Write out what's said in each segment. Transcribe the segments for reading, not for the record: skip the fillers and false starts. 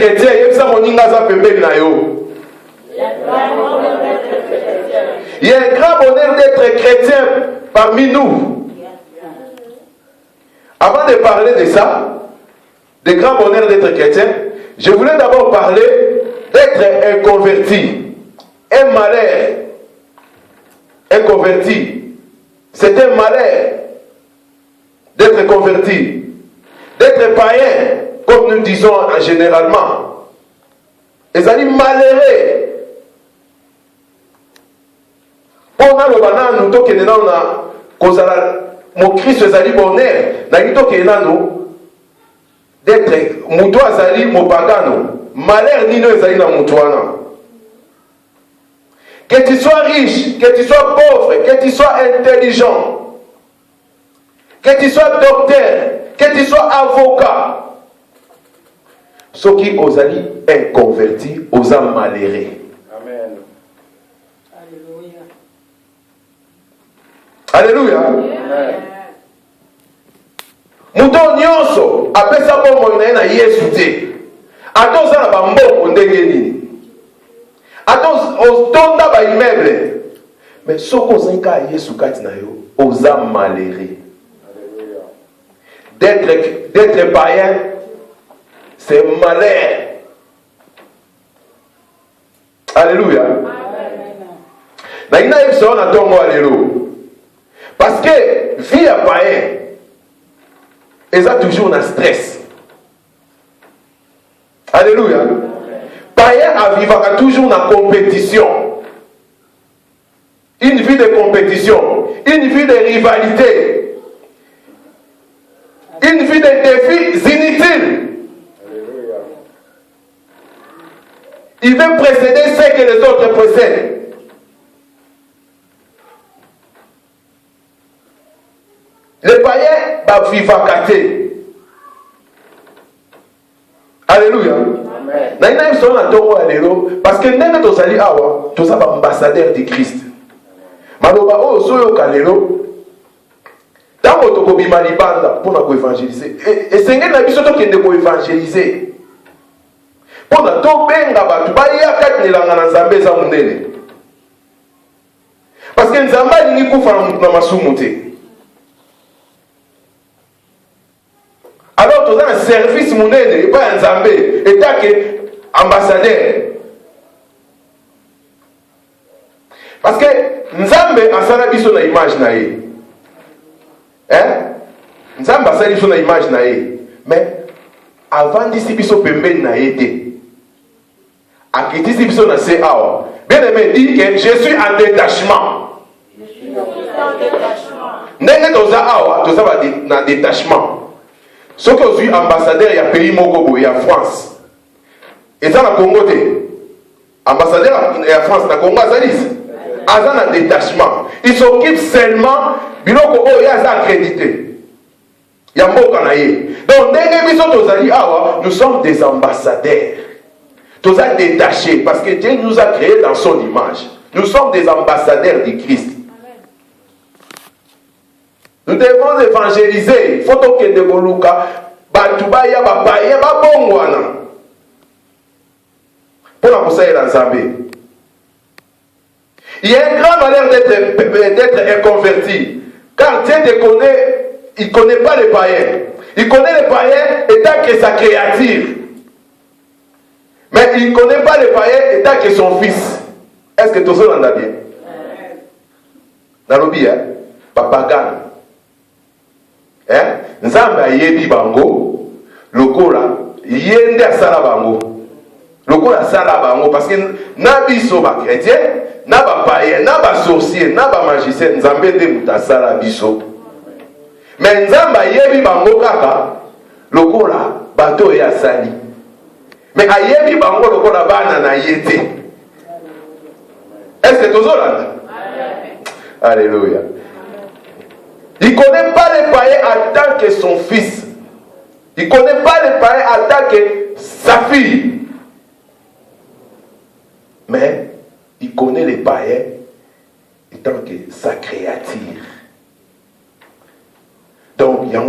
chrétien, il y a un grand bonheur d'être chrétien parmi nous. Avant de parler de ça, le grand bonheur d'être chrétien, je voulais d'abord parler d'être un converti. Un malheur. Un converti. C'est un malheur d'être converti. D'être païen, comme nous disons généralement. Ils allaient malheureux. Pendant le banane, nous toquons mon Christ ezali bonheur. Nous toquons d'être muto azali mopagano. Malheur nino ezali na mutuana. Que tu sois riche, que tu sois pauvre, que tu sois intelligent, que tu sois docteur, que tu sois avocat. Ceux qui osali inconvertis, osa malheureux. Amen. Alléluia. Alléluia. Muto nyonso apesa bombo na Yesu te. Atoza na bambongo ndenge nini? Atos ostonda ba immeuble. Mais soko ozanka Yesu kati na yo, osa malheureux. D'être païen, c'est malheur. Alléluia. Parce que vie à païen, ils ont toujours un stress. Alléluia. Païen a vivre toujours dans la compétition. Une vie de compétition, une vie de rivalité, une vie de défis inutiles. Il veut précéder ce que les autres précèdent. Les païens va vivre à côté. Alléluia. Parce que nous sommes ambassadeurs de Christ. Maloba o soyo kalelo. Tango to kobima libanda pour na évangéliser. Et sengé na biso to kende ko évangéliser. Pour na to benga batu ba yaka nilanga na Nzambe za munene. Parce que Nzambe ni kufa na masumu te. Alors, tu as un service monnaie et pas un Nzambe, et tu as ambassadeur. Parce que Nzambe a salabi son image naïe. Hein? Nzambe a salabi son image naïe. Mais avant d'ici, biso pembe naïe te. A qui d'ici, biso na se awa. Bien aimé dit que je suis en détachement. Je suis en détachement. N'est-ce pas toza awa, toza va na détachement. Ceux qui ont eu ambassadeur, il y a pays Mogobo, il y a France. Et ça, le Congo, ambassadeur, il y a France, le Congo, ils ont un détachement. Ils s'occupent seulement du loco, il y a accrédité. Il y a un mot canaillé. Donc, nous sommes des ambassadeurs. Nous sommes détachés parce que Dieu nous a créés dans son image. Nous sommes des ambassadeurs du Christ. Nous devons évangéliser. Il faut que de Goluka, Batubaya, Bapaya, Babongwana. Pour la conseiller dans Zambé. Il y a un grand malheur d'être inconverti. Car Dieu te connaît, il ne connaît pas les païens. Il connaît les païens étant que sa créature. Mais il ne connaît pas les païens étant que son fils. Est-ce que tout ça l'en a bien? Dans le bien, Papagan. Nzambe ayebi bango lokola yende asala bango lokola asala bango parce que na biso ba chrétien na ba païen na ba sorcier na ba magicien Nzambe nde muta asala biso mais Nzambe ayebi bango kaka lokola bato ya asali mais ayebi bango lokola bana na yete. Est-ce que tozolanda? Alléluia. Il ne connaît pas les païens en tant que son fils. Il ne connaît pas les païens en tant que sa fille. Mais il connaît les païens en tant que sa créature. Donc, il y a un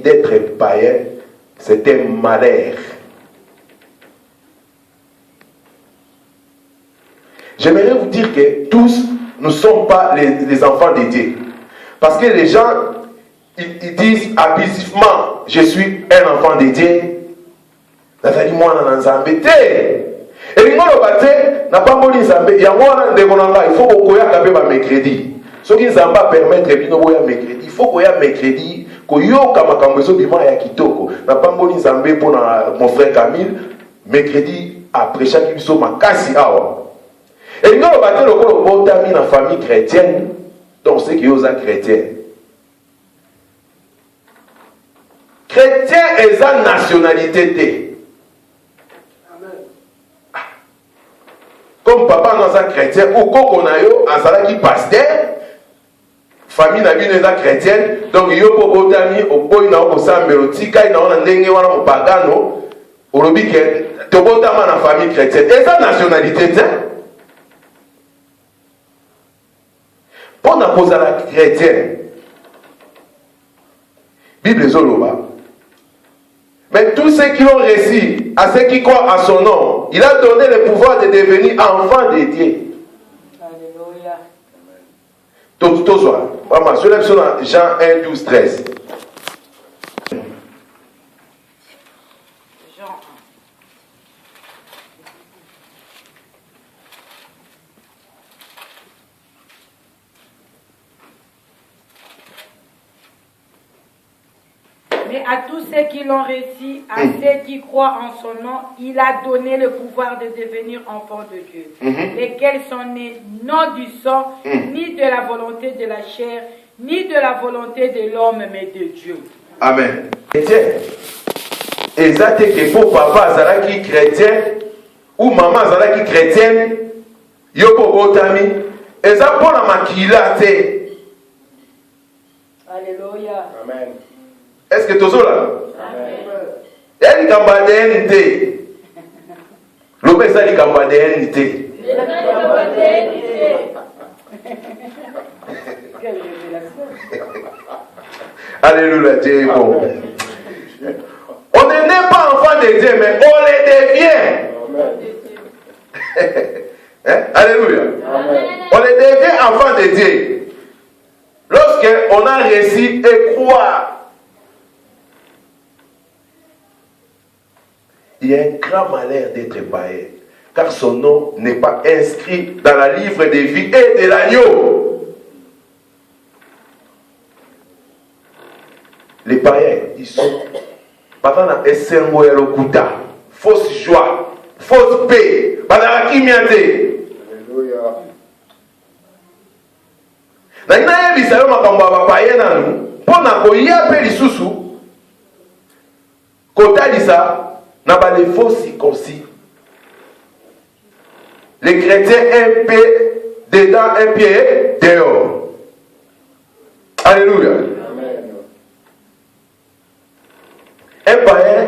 d'être païen, c'est un malheur. J'aimerais vous dire que tous ne sommes pas les enfants de Dieu. Parce que les gens, ils disent abusivement, je suis un enfant de Dieu. Nazali mwana na nzambe te. Elingolo bate na pamboli nzambe ya mwana ndeko na ngai, il faut koya kabe ba mercredi. Soki nzamba permettre bino boya mercredi, il faut koya mercredi koyoka makambo ezo bima ya kitoko. Na pamboli nzambe pona mon frère Camille, mercredi après chaque biso makasi awa. Elingolo bate lokolo botami na famille chrétienne, donc c'est que yoza chrétien. Chrétien est sa nationalité. Comme papa dans un chrétien, ou koko na yo, azalaki pasteur, famille na bino eza chrétienne, donc yo po botami, oboyi na oko sambelo, tika ina ona ndenge wana mopagano, olobi ke tobotama na famille chrétienne. Eza nationalité te. Pour na kozala chrétien, Bible ezoloba. Mais tous ceux qui ont réussi, à ceux qui croient à son nom, il a donné le pouvoir de devenir enfant de Dieu. Alléluia. Tout soit. Maman, je lève sur Jean 1, 12, 13. Jean 1. Mais à tous ceux qui l'ont réussi, à ceux qui croient en son nom, il a donné le pouvoir de devenir enfants de Dieu, lesquels sont nés non du sang, ni de la volonté de la chair, ni de la volonté de l'homme, mais de Dieu. Amen. Chrétien. Exact que pour papa azalaki chrétien ou maman azalaki chrétienne, yoko botami, eza pona makila te. Alléluia. Amen. Est-ce que tozo là? Amen. Il kamba DNT. L'obé ça il kamba DNT. Alléluia, Dieu est bon. On n'est pas enfant de Dieu, mais on les devient. Hein? Alléluia. Amen. On les devient enfants de Dieu. Lorsqu'on a réussi et croire. Il y a un grand malheur d'être païen, car son nom n'est pas inscrit dans la livre des vies et de l'agneau. Les païens, ils sont pendant la SMO et le Kouta, fausse joie, fausse paix, pendant la kimiate. Alléluia. Na bisayo makambo ba païen na nous, pona ko yape lisusu kotalisa n'a pas les faux circoncis. Les chrétiens, un pied dedans, un pied dehors. Alléluia. Amen. Un païen,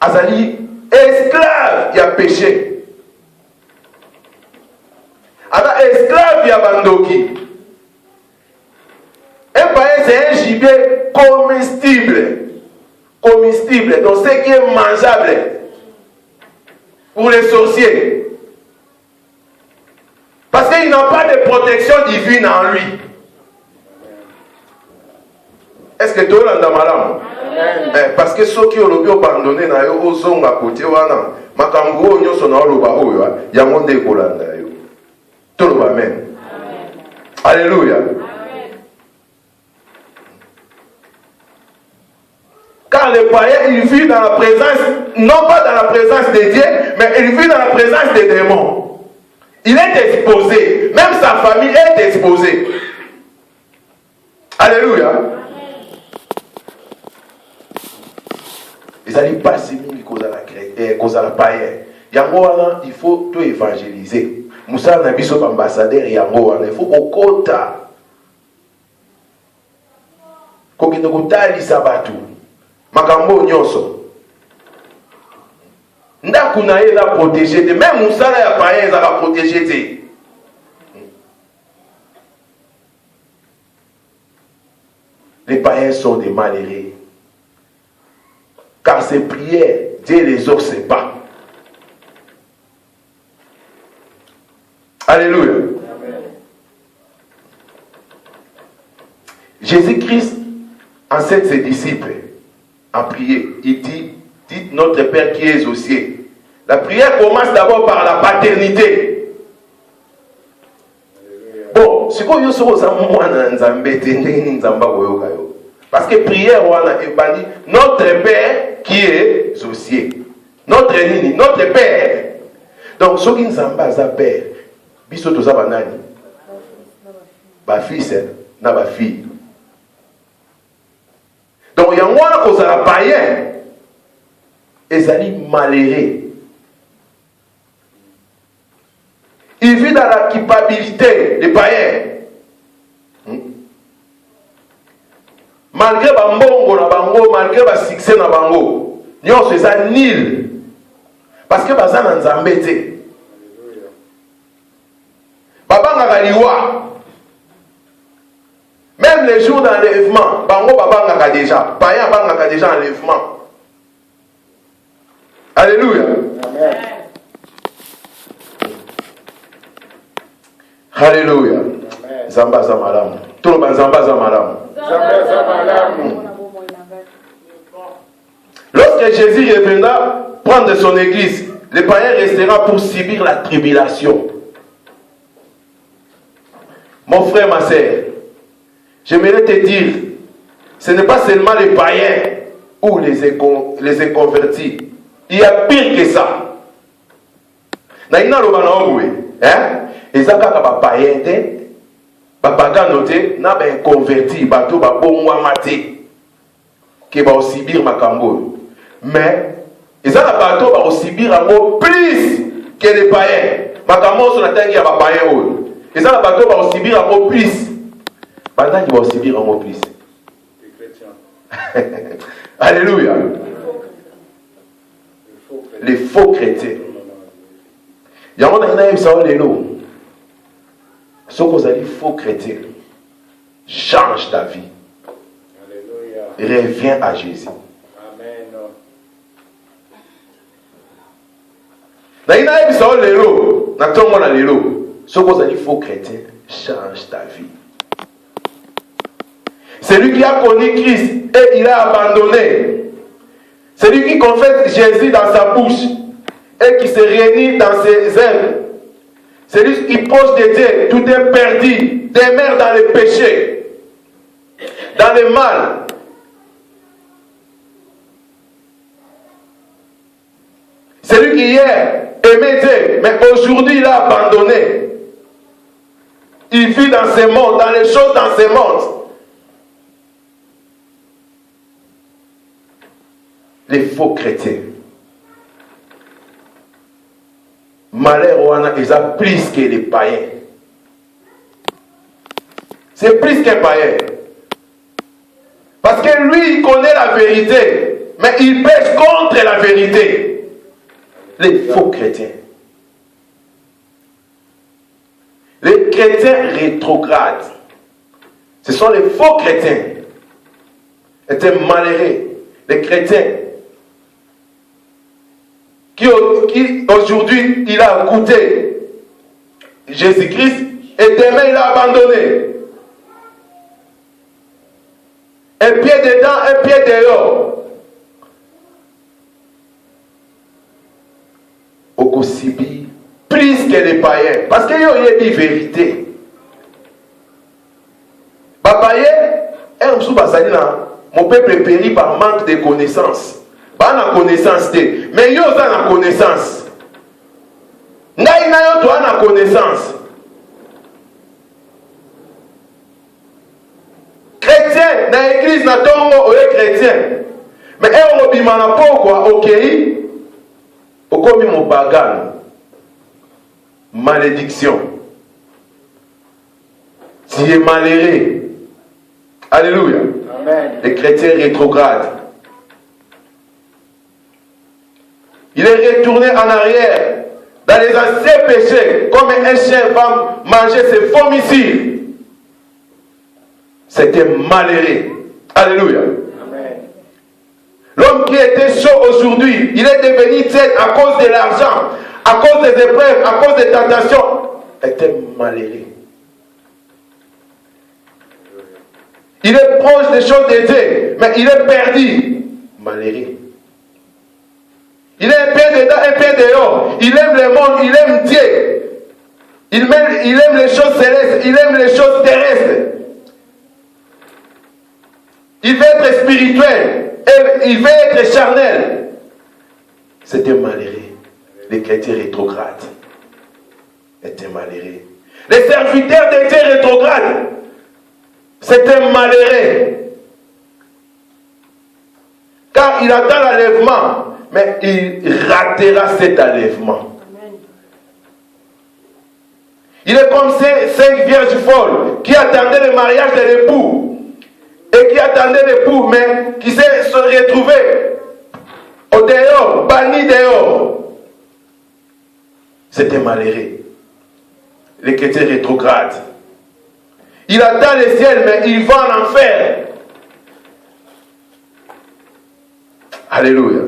azali, esclave, il y a péché. Alors, esclave, il y a bandoki. Un païen, c'est un gibier comestible. Comestible, donc ce qui est mangeable pour les sorciers. Parce qu'il n'a pas de protection divine en lui. Est-ce que tout le monde a malade? Parce que ceux qui ont abandonné, ils ont à côté, makambo nyoso na oloba oyo ya monde ekolanda yo. Tout le monde amen. Alléluia. Car le païen, il vit dans la présence, non pas dans la présence de Dieu, mais il vit dans la présence des démons. Il est exposé. Même sa famille est exposée. Alléluia. Ils n'allaient pas s'aimer cause à la païen. Yango, il faut tout évangéliser. Moussa Nabiso ambassadeur Yango, il faut au quota. Kokitokotali sabatu. Makambo nyonso. Ndaku na ye la protéger te. Même Moussa ya païen za protéger te. Les païens sont des malheureux. Car ces prières, Dieu les exauce pas. Alléluia. Jésus-Christ enseigne ses disciples à prier. Il dit, dites notre Père qui es aux cieux. La prière commence d'abord par la paternité. Bon, c'est quoi parce que prière, notre Père qui est aux cieux. Notre Père. Donc, ce qui nous a Père, biso toza banani, ba fils na ba fille. Donc, il y a un cause à païen, ezali malheureux. Il vit dans la culpabilité des païens. Malgré bambongo na bango, malgré ba succès na bango, nyonso eza nil. Parce que baza na nzambe te. Babanga liwa. Même les jours d'enlèvement, bango babanga déjà. Païen babanga déjà enlèvement. Alléluia. Amen. Alléluia. Zamba zamalam. Tout le monde zamba zamalam. Lorsque Jésus reviendra prendre son église, le païen restera pour subir la tribulation. Mon frère, ma sœur, j'aimerais te dire, ce n'est pas seulement les païens ou les inconvertis. Il y a pire que ça. Naïna Lobanaoue, hein? Et ça, quand les païens, les pagans, les inconvertis, les bonwamati, qui vont subir ma cambo. Mais, ils vont subir plus que les païens. Ma cambo, c'est la tête qui a païen. Ils vont subir plus. Pendant qu'ils vont subir plus. Alléluia. Les faux chrétiens. Il y a un qui a dit, ce que vous avez dit, faux chrétien, change ta vie. Reviens à Jésus. Amen. Ce que vous avez dit, faux chrétien, change ta vie. Celui qui a connu Christ et il a abandonné. Celui qui confesse Jésus dans sa bouche et qui se réunit dans ses œuvres. Celui qui proche de Dieu, tout est perdu, demeure dans le péché, dans le mal. Celui qui hier aimait Dieu, mais aujourd'hui il a abandonné. Il vit dans ce monde, dans les choses dans ce monde. Les faux chrétiens. Malheur wana ils ont plus que les païens. C'est plus qu'un païen. Parce que lui, il connaît la vérité, mais il pêche contre la vérité. Les faux chrétiens. Les chrétiens rétrogrades. Ce sont les faux chrétiens. Étaient malheureux. Les chrétiens qui aujourd'hui il a goûté Jésus-Christ et demain il a abandonné. Un pied dedans, un pied dehors. Au Sibi, plus que les païens. Parce qu'il y a des vérités. Les païens, mon peuple périt par manque de connaissances. Pas la connaissance, mais yo za la connaissance. Ngai na yo to na connaissance. Chrétien, dans l'église na tongo o chrétien. Mais on obima na pourquoi OK? Okomi mo pagan. Malédiction. Tu es malheureux. Alléluia. Amen. Les chrétiens rétrogrades. Il est retourné en arrière dans les anciens péchés, comme un chien va manger ses vomissures. C'était malheureux. Alléluia. Amen. L'homme qui était chaud aujourd'hui, il est devenu tiède à cause de l'argent, à cause des épreuves, à cause des tentations. était malheureux. Il est proche des choses de Dieu, mais il est perdu, malheureux. Il est un peu dedans, un peu dehors. Il aime le monde, il aime Dieu. Il aime les choses célestes, il aime les choses terrestres. Il veut être spirituel, il veut être charnel. C'était malheureux. Les chrétiens rétrogrades étaient malheureux. Les serviteurs de Dieu rétrogrades, c'était malheureux. Car il attend l'enlèvement, mais il ratera cet enlèvement. Il est comme ces 5 vierges folles qui attendaient le mariage de l'époux et qui attendaient l'époux, mais qui se retrouvaient au dehors, bannis dehors. C'était malheureux. Les chrétiens rétrogrades. Il attend le ciel, mais il va en enfer. Alléluia.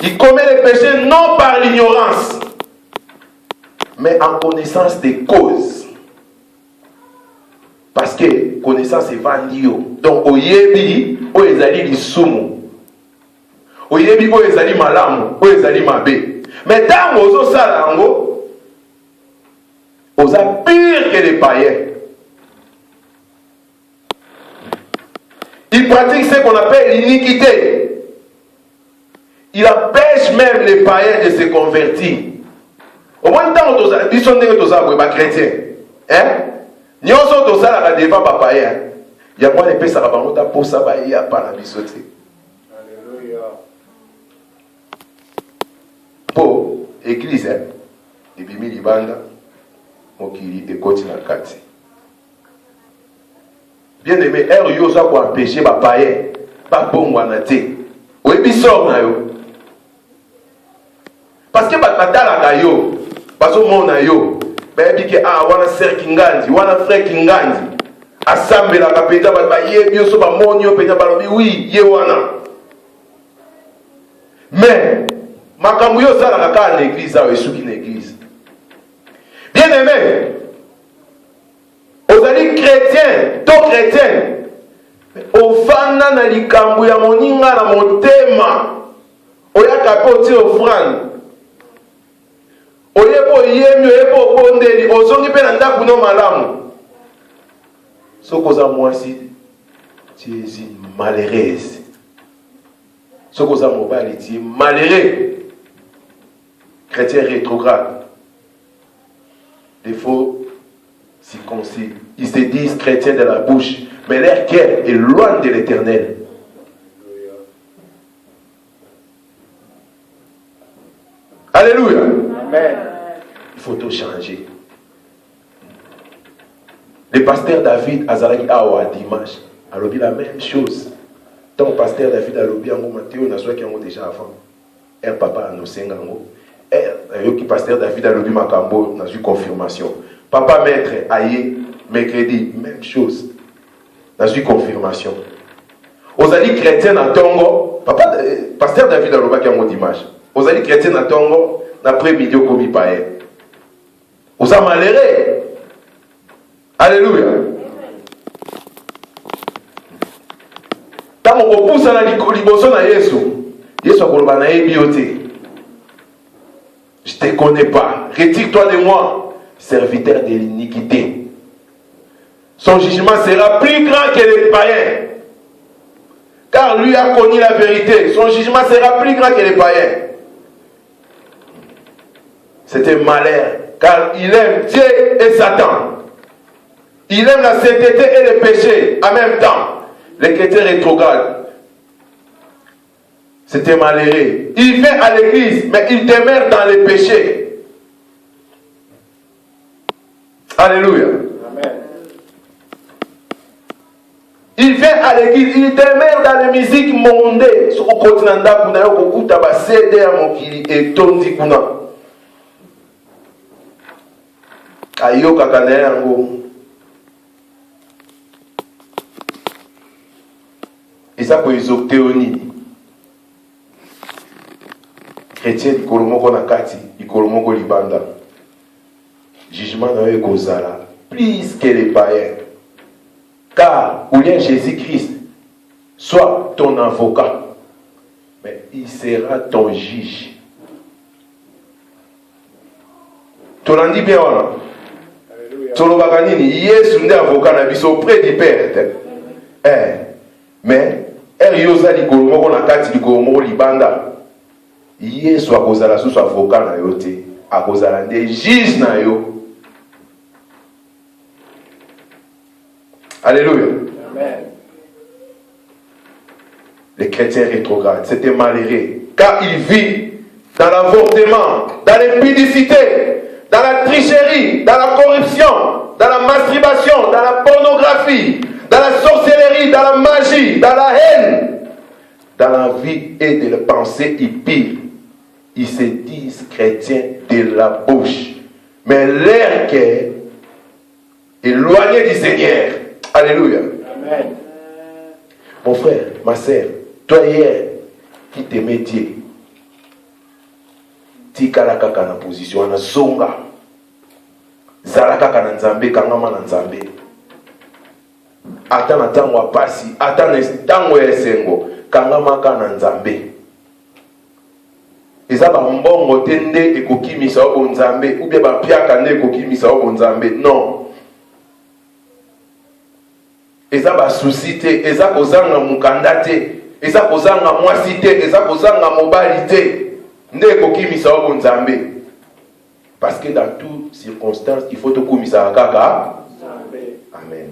Il commet les péchés non par l'ignorance, mais en connaissance des causes. Parce que connaissance est vendue. Donc, oyebi, oyezali lisumu. Oyebi, oyezali malamu, oyezali mabe. Mais tant ozo salango, oza pire que les païens. Il pratique ce qu'on appelle l'iniquité. Il empêche même les païens de se convertir. Au moins, tant ils sont des chrétiens. Hein? Nous sommes tous devant les païens. Il y a moins de personnes qui ont pour ça, il n'y a pas la bisoté. Alléluia. Pour l'église, et puis il y a des côtés dans le quartier. Bien aimé, il y a pour empêcher les païens, pas bon ou anaté. Oui, puis sort na yo. Parce que batala yo, parce que mon yo, ben dit que ah wana ser kingandi, wana frère kingandi, assemble la kapeta ba ye bio so ba monyo penya balobi oui, ye wana. Mais makambo yo sala kaka l'église a esuki na église. Bien aimé, ozali chrétien, to chrétien. Ofana na likambo ya moninga na motema. Oyaka pe oti offrande. Oyebo yemi oyebo bondeli ozongi pe na ndaku no malamu. Sokoza mwasi tu es une malheureuse. Sokoza mobali tu es malheureux. Chrétien rétrograde. Des faux circoncis. Ils se disent chrétiens de la bouche, mais leur cœur est loin de l'Éternel. Alléluia. Amen. Il faut tout changer. Le pasteur David Azalaki Awa dimanche a lobby la même chose. Tant le pasteur David a lobby en Mathéo, n'a soit qui ont déjà avant. Un papa a annoncé un gango. Le pasteur David a lobby Makambo, n'a eu confirmation. Papa maître aïe, mercredi, même chose. N'a eu confirmation. Aux alliés chrétiens à Tongo, papa, pasteur David a lobby en dimanche. Aux alliés chrétiens à Tongo, l'après-midi au Komi Paye. Aux a malheureux. Alléluia. Tant qu'on pousse à la liboson à Yesu, Yesu a kolba na bioté. Je ne te connais pas. Retire-toi de moi, serviteur de l'iniquité. Son jugement sera plus grand que les païens. Car lui a connu la vérité. Son jugement sera plus grand que les païens. C'était malheur. Car il aime Dieu et Satan. Il aime la sainteté et le péché en même temps. Les chrétiens rétrogrades. C'était malheureux. Il vient à l'église, mais il demeure dans les péchés. Alléluia. Amen. Il vient à l'église, il demeure dans les musiques mondaines. Sur le continent d'Akuna, il y a un CD à mon kili et Tondi Kuna. Ayo Kakanayango. Et ça pour les octéonies. Chrétien, il kolomoko na kati, il kolomoko libanda. jugement de Kozala, plus que les païens. Car, où il y a Jésus-Christ, soit ton avocat, mais il sera ton juge. Tu l'as dit bien, voilà. Tolobakanini, Yesu n'est avocat na biso auprès du Père. Mais, Eriosa di Kolomo na kati di Kolomo libanda. Yesu akozala sous avocat na yo te, akozala des juges na yo. Alléluia. Amen. Les chrétiens rétrogrades, c'était malheureux, car ils vivent dans l'avortement, dans l'impudicité, dans la tricherie, dans la corruption, dans la masturbation, dans la pornographie, dans la sorcellerie, dans la magie, dans la haine, dans la vie et de la pensée impies. Ils se disent chrétiens de la bouche, mais leur cœur éloigné du Seigneur. Alléluia. Amen. Mon frère, ma sœur, toi hier qui t'aimais Dieu, tikala kaka na position na zonga, zala kaka na nzambe kangama na nzambe. Ata na tango apasi, ata na tango esengo kangama kaka na nzambe. Eza ba mbongo tende ekokimisa obo nzambe ou bien ba piaka nde ekokimisa obo nzambe. Non. Eza ba souci te, eza kozanga mukanda te, eza kozanga mwasi te, eza kozanga mobali te. Nde ekokimisa obo nzambe. Parce que dans toutes circonstances, il faut te kumisa kaka. Amen.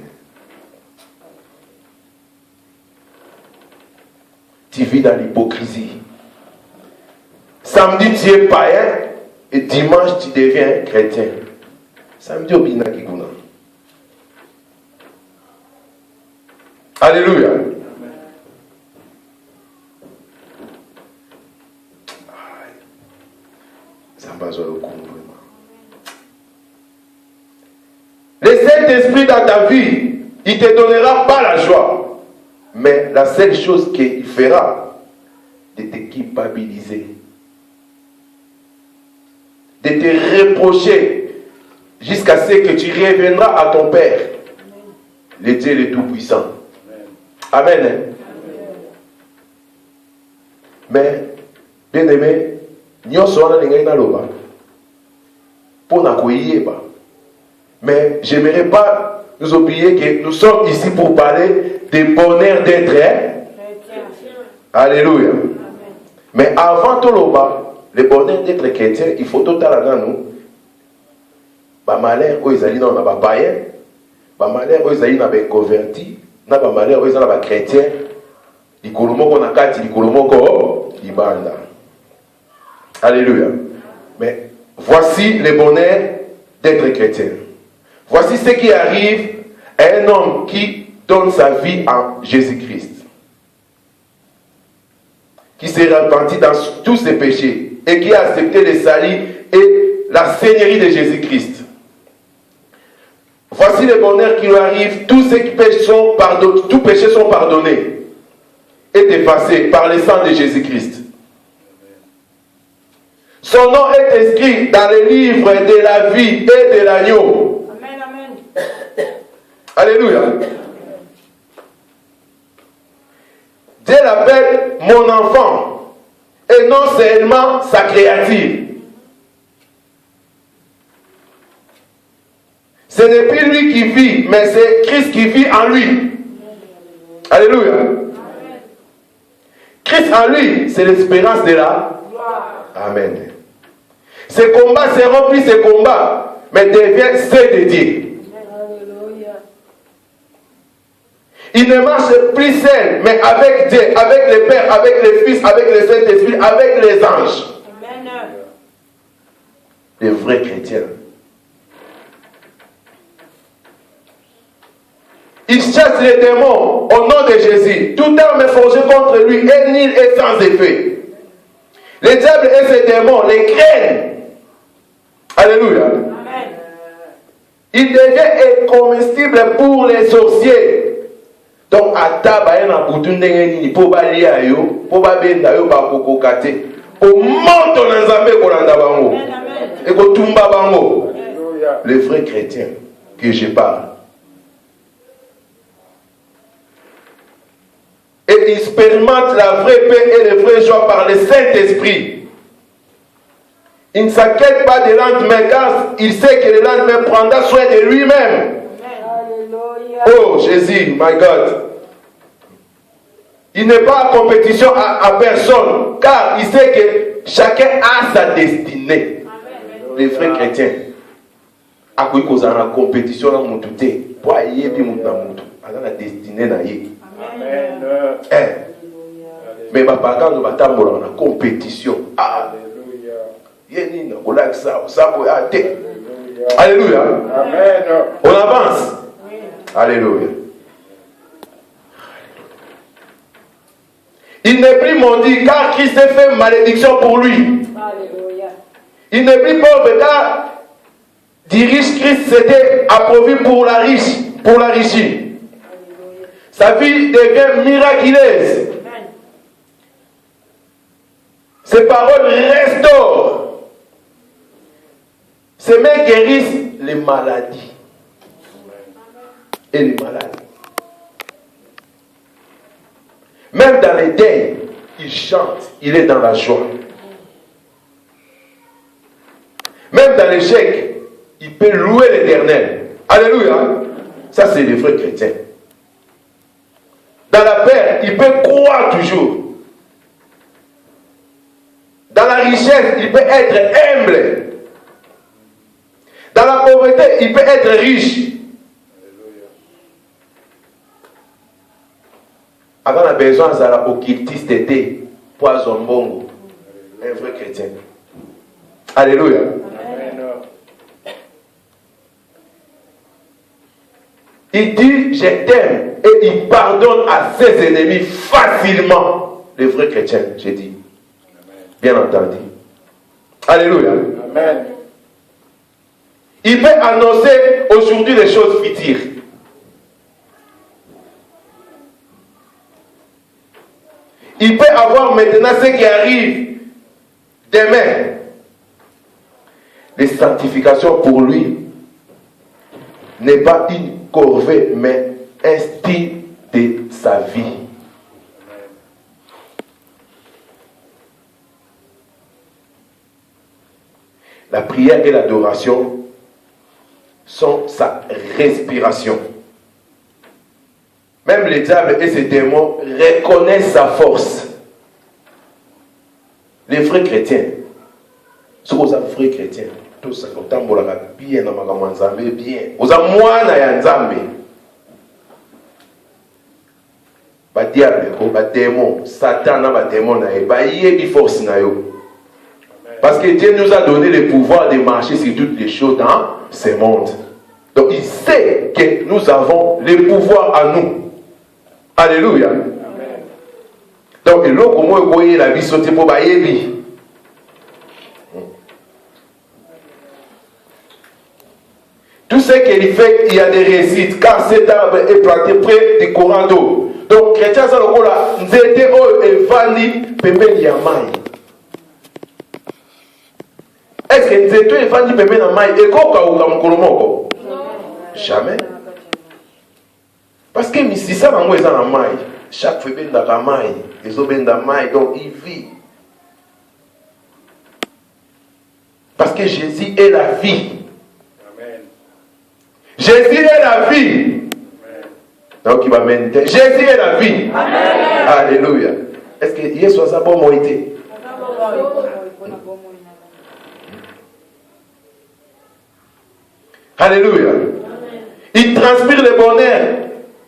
Tu vis dans l'hypocrisie. Samedi, tu es païen et dimanche, tu deviens chrétien. Samedi, au Bina Kiguna. Alléluia. Le Saint-Esprit dans ta vie, il ne te donnera pas la joie. Mais la seule chose qu'il fera, de te culpabiliser, de te reprocher jusqu'à ce que tu reviendras à ton Père, le Dieu le Tout-Puissant. Amen. Amen. Mais, bien aimé, nous sommes mais j'aimerais pas nous oublier que nous sommes ici pour parler du bonheur d'être Alléluia. Amen. Mais avant tout le bonheur d'être chrétien, il faut tout à nous. Ba malheur où ils allaient dans la païen, ba malheur où ils allaient dans les convertis, na ba malheur où ils allaient dans les chrétiens, ils kolomoko na kati, ils kolomoko ibanda. Alléluia. Mais voici le bonheur d'être chrétien. Voici ce qui arrive à un homme qui donne sa vie en Jésus-Christ, qui s'est repenti dans tous ses péchés et qui a accepté le salut et la seigneurie de Jésus-Christ. Voici le bonheur qui lui arrive. Tous ces péchés sont pardonnés, tous péchés sont pardonnés et effacés par le sang de Jésus-Christ. Son nom est inscrit dans le livre de la vie et de l'agneau. Amen, amen. Alléluia. Dieu l'appelle mon enfant et non seulement sa créature. Ce n'est plus lui qui vit, mais c'est Christ qui vit en lui. Alléluia. Christ en lui, c'est l'espérance de la gloire. Amen. Ces combats seront plus ces combats, mais deviennent ceux de Dieu. Alléluia. Il ne marche plus seul, mais avec Dieu, avec le Père, avec le Fils, avec le Saint-Esprit, avec les anges. Amen. Les vrais chrétiens. Il chasse les démons au nom de Jésus. Toute arme forgée contre lui est nulle et sans effet. Les diables et ses démons les craignent. Alléluia. Amen. Il devient incomestible pour les sorciers. Donc, à tabac, on a yo, au monte on a et ko tumba bango. Les vrais chrétiens que je parle. Et ils expérimentent la vraie paix et la vraie joie par le Saint-Esprit. Il ne s'inquiète pas du lendemain car il sait que le lendemain prendra soin de lui-même. Oh Jésus, my God. Il n'est pas en compétition à personne car il sait que chacun a sa destinée. Les vrais chrétiens. À quoi ils ont la compétition dans mon tout pour aller puis mon amour. À la destinée na yé. Amen. Mais papa quand nous battons la compétition. Alléluia. Yéni na kolak ça peut até. Alléluia. Amen. On avance. Alléluia. Il n'est plus maudit car Christ a fait malédiction pour lui. Alléluia. Il n'est plus pauvre car du riche Christ s'était approuvé pour la richie. Sa vie devient miraculeuse. Ses paroles restaurent. Ses mains guérissent les maladies. Et les malades. Même dans les deuils, il chante, il est dans la joie. Même dans l'échec, il peut louer l'Éternel. Alléluia. Ça, c'est les vrais chrétiens. Dans la perte, il peut croire toujours. Dans la richesse, il peut être humble. Dans la pauvreté, il peut être riche. Avant la besoin de la occultiste était poison bongo. Un vrai chrétien. Alléluia. Amen. Il dit je t'aime et il pardonne à ses ennemis facilement. Les vrais chrétiens, j'ai dit. Bien entendu. Alléluia. Amen. Il peut annoncer aujourd'hui les choses futures. Il peut avoir maintenant ce qui arrive demain. Les sanctifications pour lui n'est pas une corvée, mais un style de sa vie. La prière et l'adoration sont sa respiration. Même les diables et ses démons reconnaissent sa force. Les vrais chrétiens, ceux qui sont vrais chrétiens, tous ceux qui sont bien dans ma nzambe, bien. Vous avez moine ya nzambe. Ba diable, ba démon, Satan na ba démon na ba yebi force na yo. Parce que Dieu nous a donné le pouvoir de marcher sur toutes les choses dans ce monde. Donc il sait que nous avons le pouvoir à nous. Alléluia. Amen. Donc, l'eau, comment vous voyez la vie sauter pour Bayebi? Tout ce qu'il fait, il y a des réussites, car cet arbre est planté près du courant d'eau. Donc, chrétien, ça le là, nzete o evandi pembeni ya mai. Est-ce que nzete evandi pembeni ya mai ekoka uka mukolo moko? Jamais. Parce que si ça va dans la maille, chaque fois ben dans la maille, les autres ben dans la maille, donc il vit. Parce que Jésus est la vie. Amen. Jésus est la vie. Amen. Donc il va maintenir. Jésus est la vie. Amen. Alléluia. Est-ce que Yesu a bon moïté? Alléluia. Il transpire le bonheur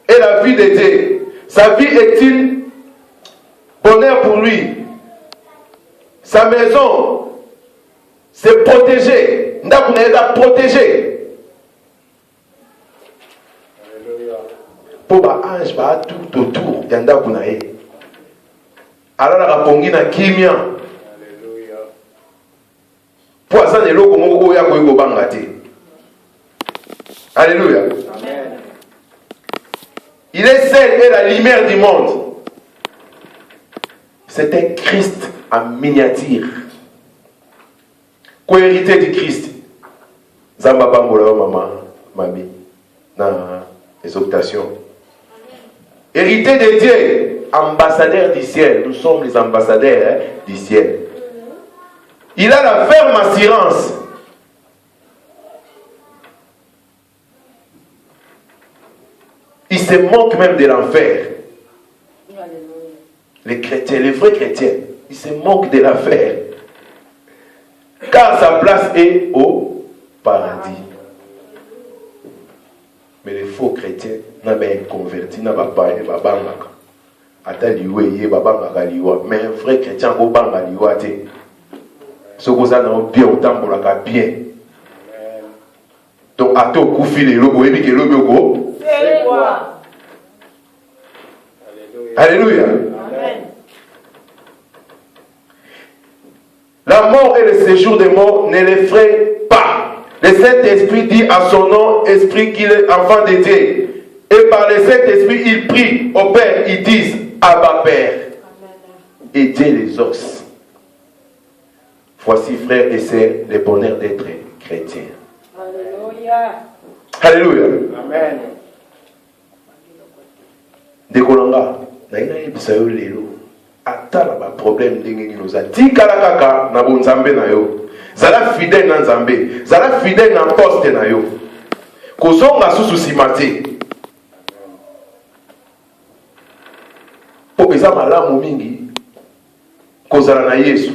et la vie de Dieu. Sa vie est une bonheur pour lui. Sa maison, c'est protégé. Nous avons protégé. Alléluia. Pour les anges, tout autour, il y a un dakunae. Alors, la rapongi na kimia. Alléluia. Pour ça, les locaux, on va y bangate. Alléluia. Amen. Il est celle et la lumière du monde. C'est un Christ en miniature. Co-hérité du Christ. Zamba bambola maman, mamie, dans exhortation. Hérité de Dieu, ambassadeur du ciel. Nous sommes les ambassadeurs du ciel. Il a la ferme assurance. Il se moque même de l'enfer. Les chrétiens, les vrais chrétiens, ils se moquent de l'enfer. Car sa place est au paradis. Mais les faux chrétiens n'ont pas converti, n'ont pas parlé, n'ont pas mais un vrai chrétien, il n'y a pas de ce que vous avez bien autant pour la bien. Donc, à tout coup, il y a des logo. C'est quoi? Alléluia. Amen. La mort et le séjour des morts ne l'effraient pas. Le Saint-Esprit dit à son nom, esprit, qu'il est enfant de Dieu. Et par le Saint-Esprit, il prie au Père, ils disent, Abba Père. Et Dieu les os. Voici, frères et sœurs, le bonheur d'être chrétien. Alléluia. Alléluia. Amen. Dekolanga, naina yebisa yo lelo. Atala ba problème ndenge ngi noza. Tikala kaka na bonzambe na yo. Zala fidèle na nzambe. Zala fidèle na poste na yo. Kozonga susu simate. Po eza malamu mingi kozala na Yesu.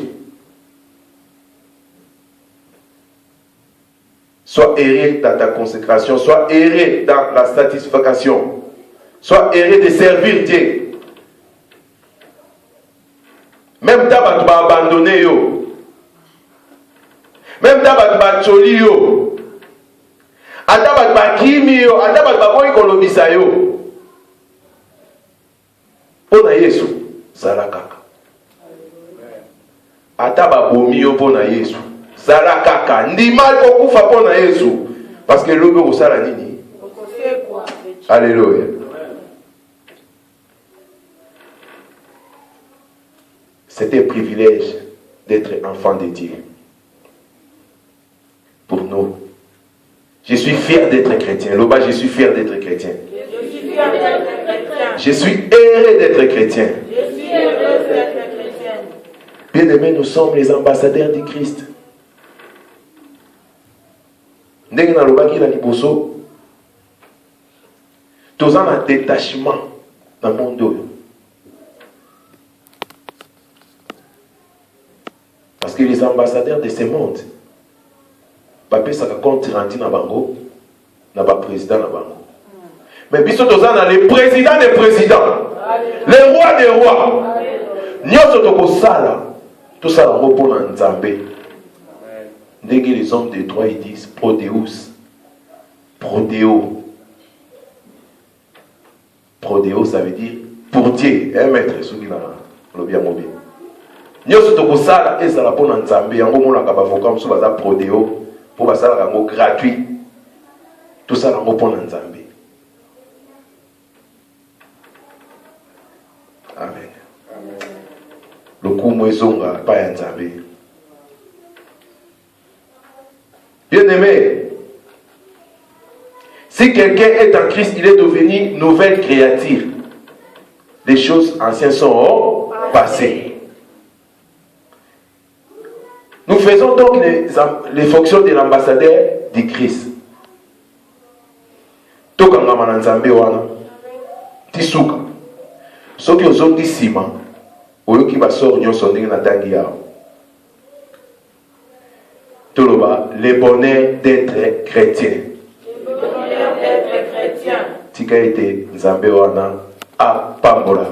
Sois erré dans ta consécration, sois erré dans la satisfaction, sois erré de servir Dieu. Même ta tu vas abandonner yo. Même ta tu vas choli yo. Ata tu vas krimi yo, ata tu vas boy kolobisa yo. Pona Yesu, zala kaka. Ata ba bomi yo pona Yesu. Zala kaka, ndima okufa pona Yesu parce que lobe osala nini? Alléluia. C'est un privilège d'être enfant de Dieu. Pour nous. Je suis fier d'être chrétien. Loba, je suis fier d'être chrétien. Je suis fier d'être chrétien. Je suis heureux d'être chrétien. Je suis heureux d'être chrétien. Bien-aimés, nous sommes les ambassadeurs du Christ. Ndenge na lobaki na liboso toza na détachement na monde oyo parce que les ambassadeurs de ce monde bapesaka compte rendu na bango na baprésident na bango mais biso toza na le président des présidents le roi des rois nyonso tokosala tosala ngo mpo na Nzambe. Dès que les hommes de droit ils disent Prodeus, Prodeo. Prodeo, ça veut dire pour Dieu, un maître, ce qui n'a pas bien mobile. Nous sommes tous ça, et ça la pone en Zambie, en gros, on a pas vocation sur la Prodeo, pour passer la gamme gratuit. Tout ça, on pone en Zambie. Amen. Le coup, moi, zonga, pas en Zambie. Bien-aimé, si quelqu'un est en Christ, il est devenu nouvelle créature. Les choses anciennes sont passées. Nous faisons donc les fonctions de l'ambassadeur du Christ. Tokanga mananzambe wana tisuka soki ozongi sima oyoki basor nyonso ndenge na tangi yao. Le bonheur d'être chrétien. Le bonheur d'être chrétien. Tika ete Nzambe wana a pambola